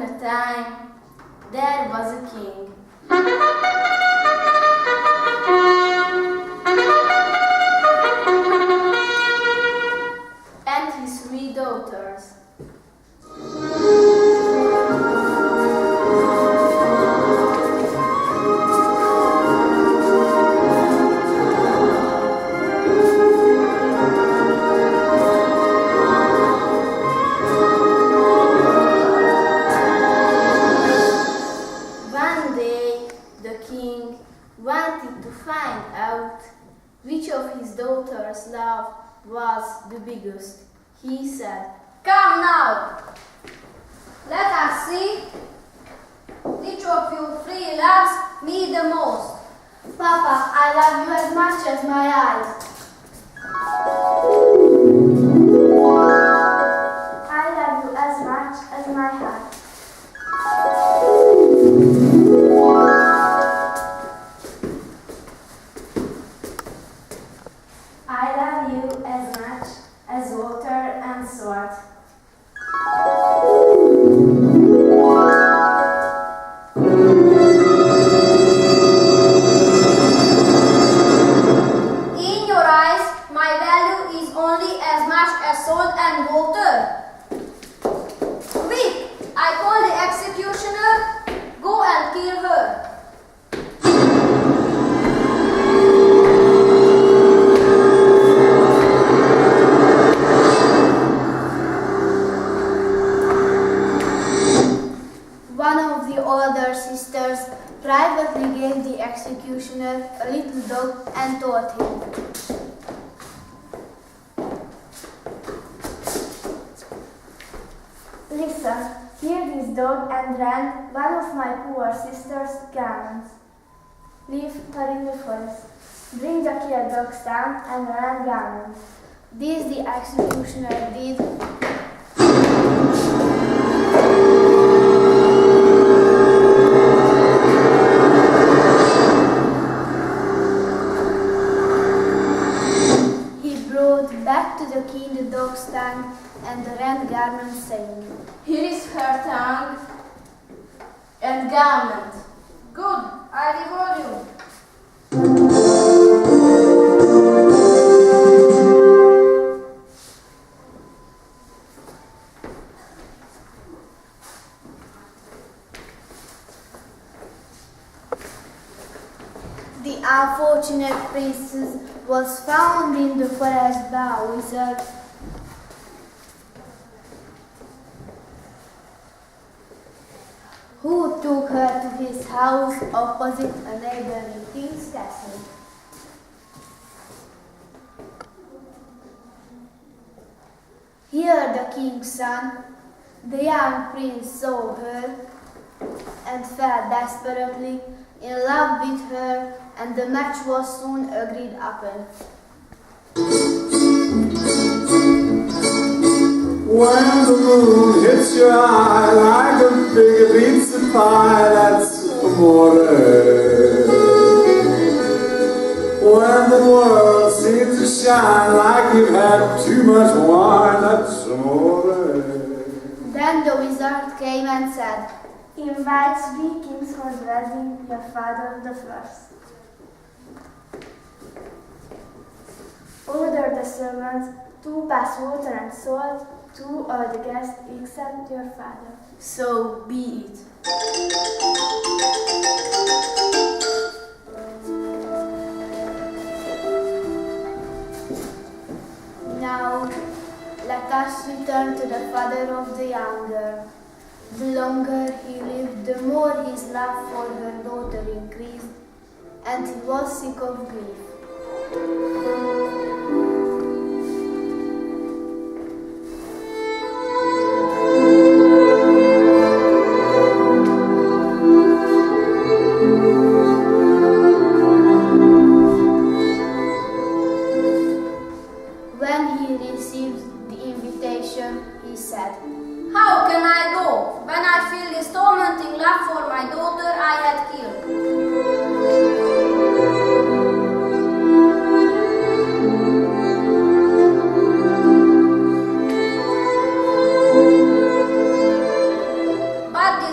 a time, there was a king. And his 3 daughters. One day, the king wanted to find out which of his daughters' love was the biggest. He said, Come now, let us see which of you 3 loves me the most. Papa, I love you as much as my eyes. I love you as much as my heart. I love you as much as water and sword. In your eyes, my value is only as much as salt and water. Quick, I call the executioner. Go and kill her. One of the older sisters privately gave the executioner a little dog and told him, Listen, hear this dog and rend one of my poor sister's garments. Leave her in the forest. Bring the killed dog's tongue and rend garments. This the executioner did. He brought back to the king the dog's tongue and the rent garment, saying, Here is her tongue and garment. Good, I reward you. The unfortunate princess was found in the forest by a wizard who took her to his house opposite a neighboring king's castle. Here the king's son, the young prince, saw her and fell desperately in love with her, and the match was soon agreed upon. When the moon hits your eye like a big pizza pie, that's amore. When the world seems to shine like you've had too much wine, that's amore. Then the wizard came and said, Invite 3 kings for the wedding, your father the first. Order the servants to pass water and salt to all the guests except your father. so be it. Now let us return to the father of the young girl. The longer he lived, the more his love for her daughter increased, and he was sick of grief. When he received the invitation, he said, How can I go when I feel this tormenting love for my daughter I had killed? But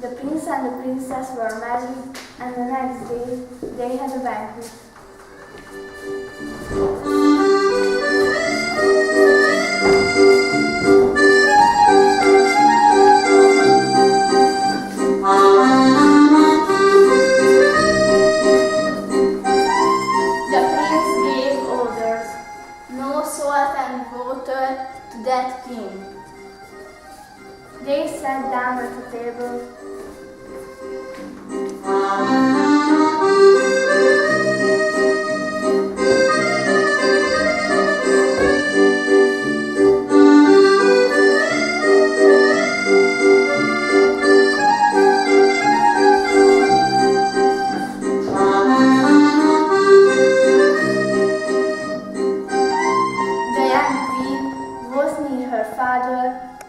The prince and the princess were married, and the next day they had a banquet. The prince gave orders, no salt and water to that king. They sat down at the table.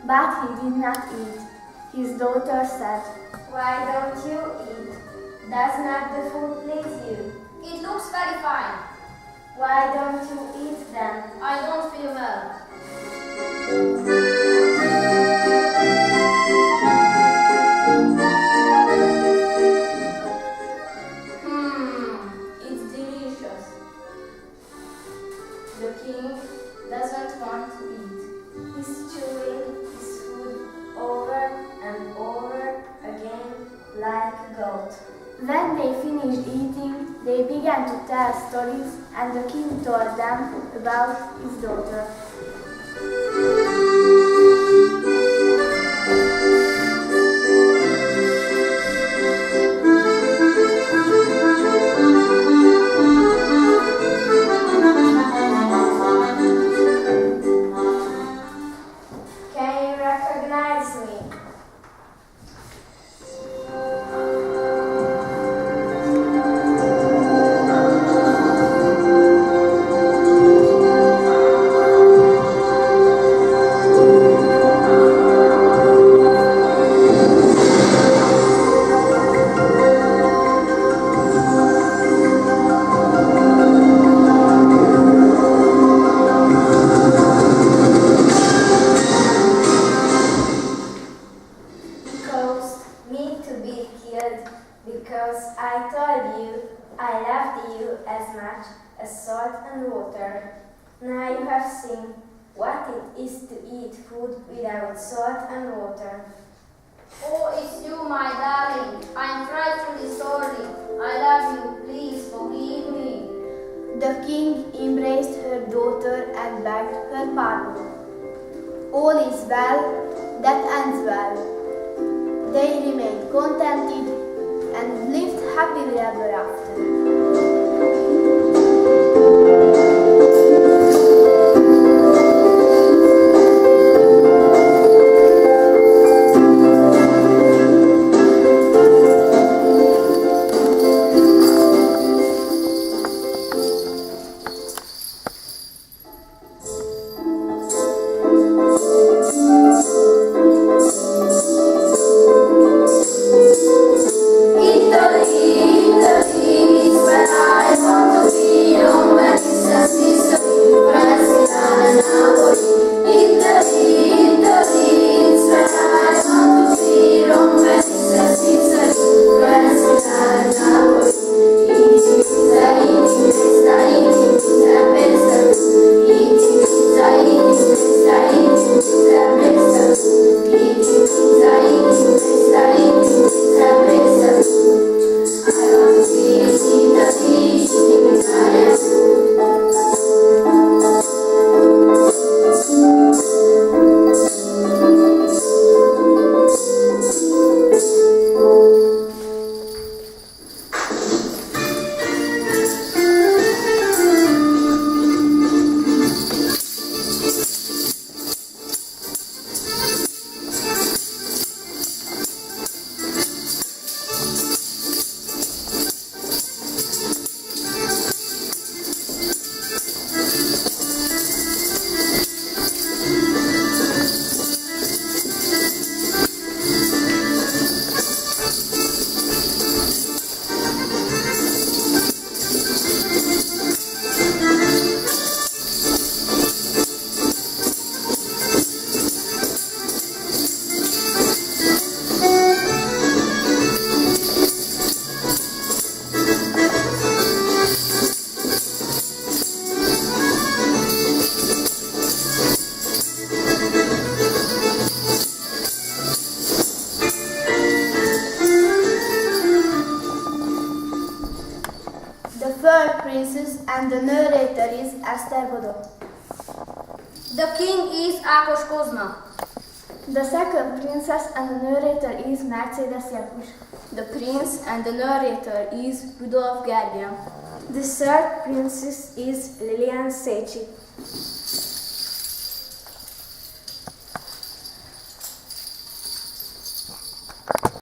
But he did not eat. His daughter said, "Why don't you eat? Does not the food please you? It looks very fine. Why don't you eat then?" I don't feel well. It's delicious. The king doesn't want to eat. He's chewing his food over and over again like a goat. When they finished eating, they began to tell stories, and the king told them about his daughter. Because I told you I loved you as much as salt and water. Now you have seen what it is to eat food without salt and water. Oh, it's you, my darling. I'm frightfully sorry. I love you. Please forgive me. The king embraced her daughter and begged her pardon. All is well that ends well. They remained contented and lived happily ever after. Italy, Italy. and the narrator is Esther Bodo. The king is Ákos Kozma. The second princess and the narrator is Mercedes Jakush. The prince and the narrator is Rudolf Gergen. The third princess is Lilian Sechi.